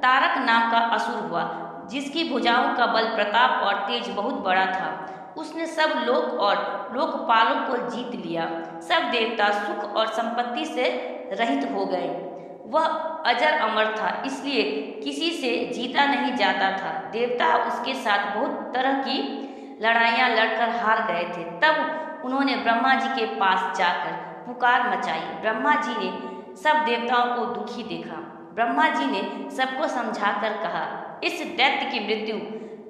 तारक नाम का असुर हुआ, जिसकी भुजाओं का बल, प्रताप और तेज बहुत बड़ा था। उसने सब लोक और लोकपालों को जीत लिया। सब देवता सुख और संपत्ति से रहित हो गए। वह अजर अमर था, इसलिए किसी से जीता नहीं जाता था। देवता उसके साथ बहुत तरह की लड़ाइयाँ लड़कर हार गए थे। तब उन्होंने ब्रह्मा जी के पास जाकर पुकार मचाई। ब्रह्मा जी ने सब देवताओं को दुखी देखा। ब्रह्मा जी ने सबको समझाकर कहा, इस दैत्य की मृत्यु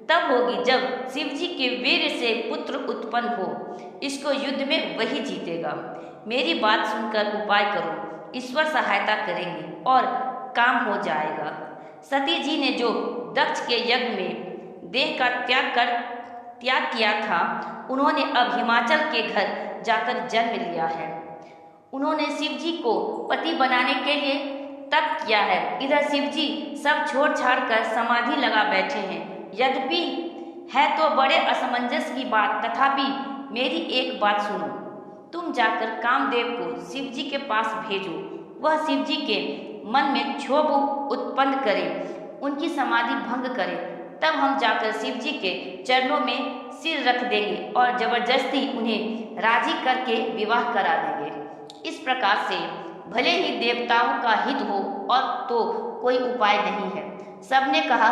तब होगी जब शिव जी के वीर से पुत्र उत्पन्न हो। इसको युद्ध में वही जीतेगा। मेरी बात सुनकर उपाय करो, ईश्वर सहायता करेंगे और काम हो जाएगा। सती जी ने जो दक्ष के यज्ञ में देह का त्याग किया था, उन्होंने अब हिमाचल के घर जाकर जन्म लिया है। उन्होंने शिव जी को पति बनाने के लिए तप किया है। इधर शिव जी सब छोड़ छाड़ कर समाधि लगा बैठे हैं। यद्यपि है तो बड़े असमंजस की बात, तथापि मेरी एक बात सुनो। तुम जाकर कामदेव को शिव जी के पास भेजो। वह शिव जी के मन में क्षोभ उत्पन्न करे, उनकी समाधि भंग करे। तब हम जाकर शिव जी के चरणों में सिर रख देंगे और जबरदस्ती उन्हें राजी करके विवाह करा देंगे। इस प्रकार से भले ही देवताओं का हित हो और तो कोई उपाय नहीं है। सबने कहा,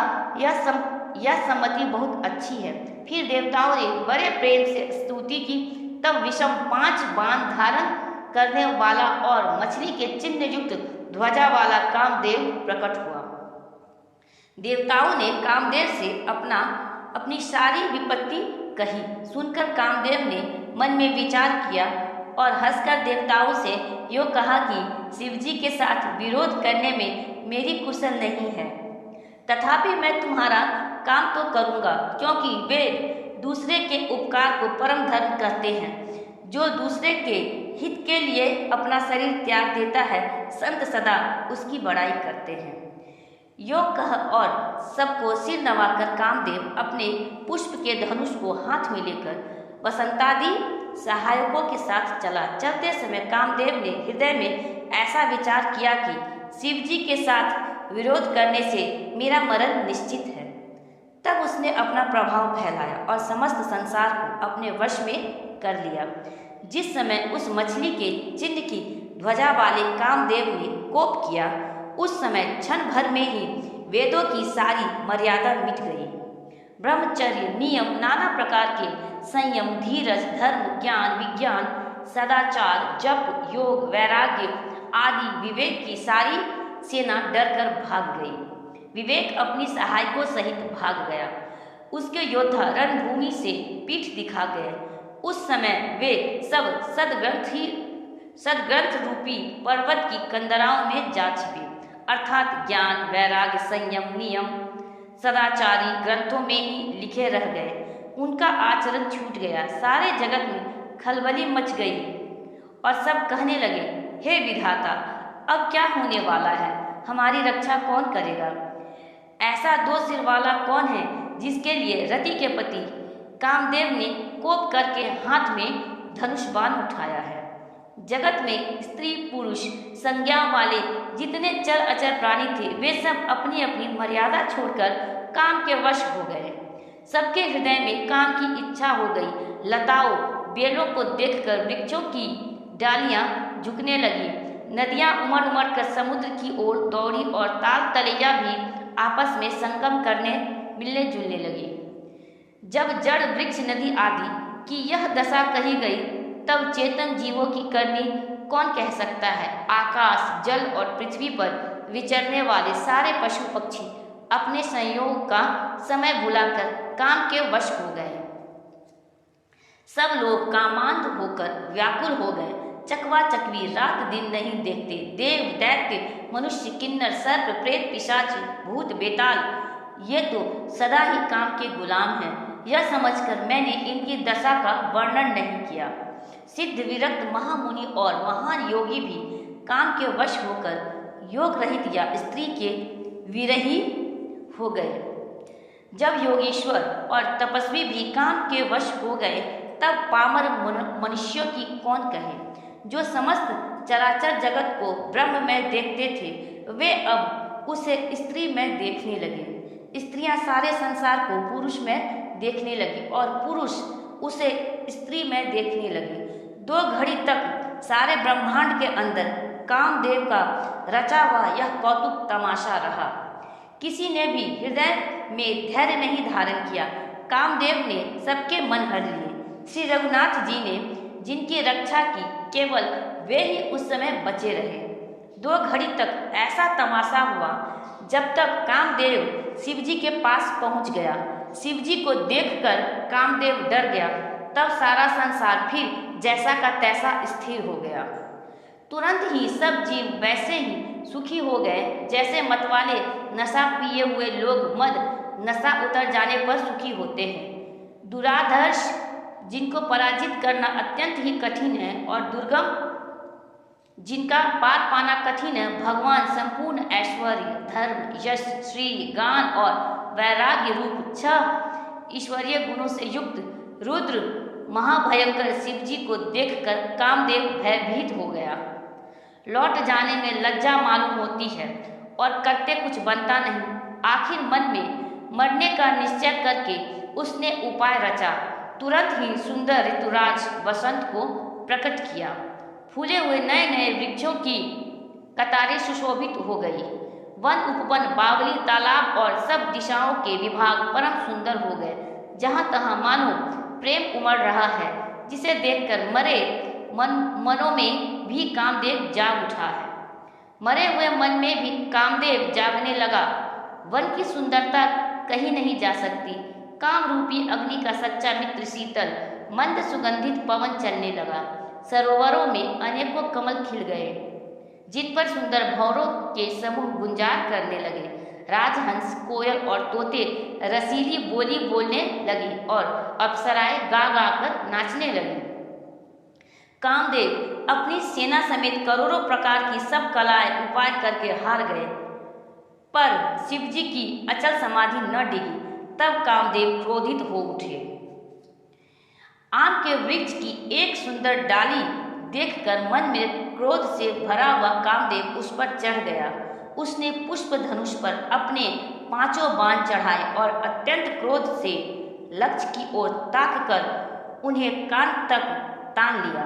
यह सम्मति बहुत अच्छी है। फिर देवताओं ने बड़े प्रेम से स्तुति की। तब विषम 5 बाण धारण करने वाला और मछली के चिन्ह युक्त ध्वजा वाला कामदेव प्रकट हुआ। देवताओं ने कामदेव से अपनी सारी विपत्ति कही। सुनकर कामदेव ने मन में विचार किया और हंसकर देवताओं से यो कहा कि शिवजी के साथ विरोध करने में मेरी कुशल नहीं है, तथापि मैं तुम्हारा काम तो करूँगा, क्योंकि वे दूसरे के उपकार को परम धर्म कहते हैं। जो दूसरे के हित के लिए अपना शरीर त्याग देता है, संत सदा उसकी बड़ाई करते हैं। यो कह और सबको सिर नवाकर कामदेव अपने पुष्प के धनुष को हाथ में लेकर वसंतादि सहायकों के साथ चला। चलते समय कामदेव ने हृदय में ऐसा विचार किया कि शिव जी के साथ विरोध करने से मेरा मरण निश्चित है। तब उसने अपना प्रभाव फैलाया और समस्त संसार को अपने वश में कर लिया। जिस समय उस मछली के चिन्ह की ध्वजा वाले कामदेव ने कोप किया, उस समय क्षण भर में ही वेदों की सारी मर्यादा मिट गई। ब्रह्मचर्य, नियम, नाना प्रकार के संयम, धीरज, धर्म, ज्ञान, विज्ञान, सदाचार, जप, योग, वैराग्य आदि विवेक की सारी सेना डरकर भाग गई। विवेक अपनी सहायकों सहित भाग गया। उसके योद्धा रणभूमि से पीठ दिखा गए। उस समय वे सब सदग्रंथ रूपी पर्वत की कंदराओं में जा छिपे, अर्थात ज्ञान, वैराग्य, संयम, नियम, सदाचारी ग्रंथों में ही लिखे रह गए। उनका आचरण छूट गया। सारे जगत में खलबली मच गई और सब कहने लगे, हे विधाता, अब क्या होने वाला है? हमारी रक्षा कौन करेगा? ऐसा 2 सिर वाला कौन है जिसके लिए रति के पति कामदेव ने कोप करके हाथ में धनुष बाण उठाया है? जगत में स्त्री पुरुष संज्ञा वाले जितने चर अचर प्राणी थे, वे सब अपनी अपनी मर्यादा छोड़कर काम के वश हो गए। सबके हृदय में काम की इच्छा हो गई। लताओं, बेलों को देखकर वृक्षों की डालियां झुकने लगी। नदियां उमड़ उमड़ कर समुद्र की ओर दौड़ी और ताल तलैया भी आपस में संगम करने मिलने जुलने लगी। जब जड़, वृक्ष, नदी आदि की यह दशा कही गई, तब चेतन जीवों की करनी कौन कह सकता है? आकाश, जल और पृथ्वी पर विचरने वाले सारे पशु पक्षी अपने संयोग का समय भुलाकर काम के वश हो गए। सब लोग कामांध होकर व्याकुल हो गए। चकवा चकवी रात दिन नहीं देखते। देव, दैत्य, मनुष्य, किन्नर, सर्प, प्रेत, पिशाच, भूत, बेताल, ये तो सदा ही काम के गुलाम हैं। यह समझकर मैंने इनकी दशा का वर्णन नहीं किया। सिद्ध, विरक्त, महामुनि और महान योगी भी काम के वश होकर योग रहित या स्त्री के विरही हो गए। जब योगेश्वर और तपस्वी भी काम के वश हो गए, तब पामर मनुष्यों की कौन कहे? जो समस्त चराचर जगत को ब्रह्म में देखते थे, वे अब उसे स्त्री में देखने लगे। स्त्रियां सारे संसार को पुरुष में देखने लगी और पुरुष उसे स्त्री में देखने लगे। 2 घड़ी तक सारे ब्रह्मांड के अंदर कामदेव का रचा हुआ यह कौतुक तमाशा रहा। किसी ने भी हृदय में धैर्य नहीं धारण किया। कामदेव ने सबके मन हर लिए। श्री रघुनाथ जी ने जिनकी रक्षा की, केवल वे ही उस समय बचे रहे। 2 घड़ी तक ऐसा तमाशा हुआ जब तक कामदेव शिवजी के पास पहुंच गया। शिवजी को देखकर कामदेव डर गया। तब सारा संसार फिर जैसा का तैसा स्थिर हो गया। तुरंत ही सब जीव वैसे ही सुखी हो गए जैसे मतवाले नशा पिए हुए लोग मद नशा उतर जाने पर सुखी होते हैं। दुराधर्ष जिनको पराजित करना अत्यंत ही कठिन है और दुर्गम जिनका पार पाना कठिन है, भगवान संपूर्ण ऐश्वर्य, धर्म, यश, श्री, गान और वैराग्य रूप 6 ईश्वरीय गुणों से युक्त रुद्र महाभयंकर शिवजी को देखकर कामदेव भयभीत हो गया। लौट जाने में लज्जा मालूम होती है और करते कुछ बनता नहीं। आखिर मन में मरने का निश्चय करके उसने उपाय रचा। तुरंत ही सुंदर ऋतुराज वसंत को प्रकट किया। फूले हुए नए नए वृक्षों की कतारें सुशोभित हो गई। वन, उपवन, बावली, तालाब और सब दिशाओं के विभाग परम सुंदर हो गए। जहाँ तहाँ मानो प्रेम उमड़ रहा है, जिसे देखकर मरे मनों में भी कामदेव जाग उठा है। मरे हुए मन में भी कामदेव जागने लगा। वन की सुंदरता कहीं नहीं जा सकती। काम रूपी अग्नि का सच्चा मित्र शीतल मंद सुगंधित पवन चलने लगा। सरोवरों में अनेकों कमल खिल गए, जिन पर सुंदर भंवरों के समूह गुंजार करने लगे। राजहंस, कोयल और तोते रसीली बोली बोलने लगे और अप्सराएं गा गा कर नाचने लगी। कामदेव अपनी सेना समेत करोड़ों प्रकार की सब कलाएं उपाय करके हार गए, पर शिवजी की अचल समाधि न डिगी। तब कामदेव क्रोधित हो उठे। आम के वृक्ष की एक सुंदर डाली देखकर मन में क्रोध से भरा हुआ कामदेव उस पर चढ़ गया। उसने पुष्प धनुष पर अपने 5 बाण चढ़ाए और अत्यंत क्रोध से लक्ष्य की ओर ताक कर उन्हें कान तक तान लिया।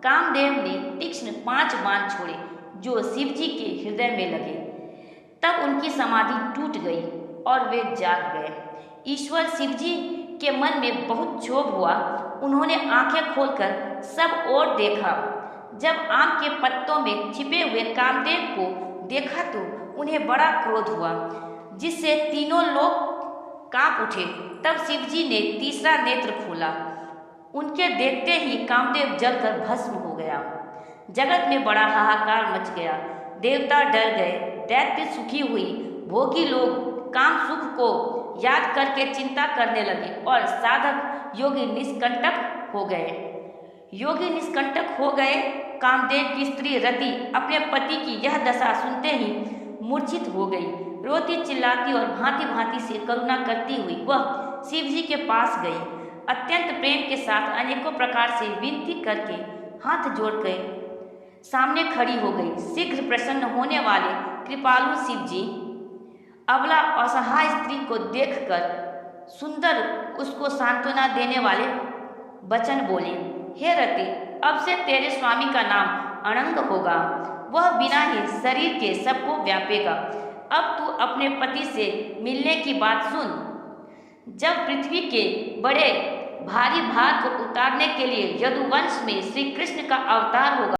कामदेव ने तीक्ष्ण 5 बाण छोड़े जो शिवजी के हृदय में लगे। तब उनकी समाधि टूट गई और वे जाग गए। ईश्वर शिवजी के मन में बहुत क्षोभ हुआ। उन्होंने आंखें खोलकर सब ओर देखा। जब आम के पत्तों में छिपे हुए कामदेव को देखा तो उन्हें बड़ा क्रोध हुआ, जिससे तीनों लोग कांप उठे। तब शिवजी ने तीसरा नेत्र खोला। उनके देखते ही कामदेव जलकर भस्म हो गया। जगत में बड़ा हाहाकार मच गया। देवता डर गए, दैत्य सुखी हुई, भोगी लोग काम सुख को याद करके चिंता करने लगे और साधक योगी निष्कंटक हो गए। कामदेव की स्त्री रति अपने पति की यह दशा सुनते ही मूर्छित हो गई। रोती चिल्लाती और भांति भांति से करुणा करती हुई वह शिवजी के पास गई। अत्यंत प्रेम के साथ अनेकों प्रकार से विनती करके हाथ जोड़ कर सामने खड़ी हो गई। शीघ्र प्रसन्न होने वाले कृपालु शिवजी अबला असहाय स्त्री को देखकर सुंदर उसको सांत्वना देने वाले वचन बोले, हे रति, अब से तेरे स्वामी का नाम अनंग होगा। वह बिना ही शरीर के सबको व्यापेगा। अब तू अपने पति से मिलने की बात सुन। जब पृथ्वी के बड़े भारी भार को उतारने के लिए यदुवंश में श्री कृष्ण का अवतार होगा।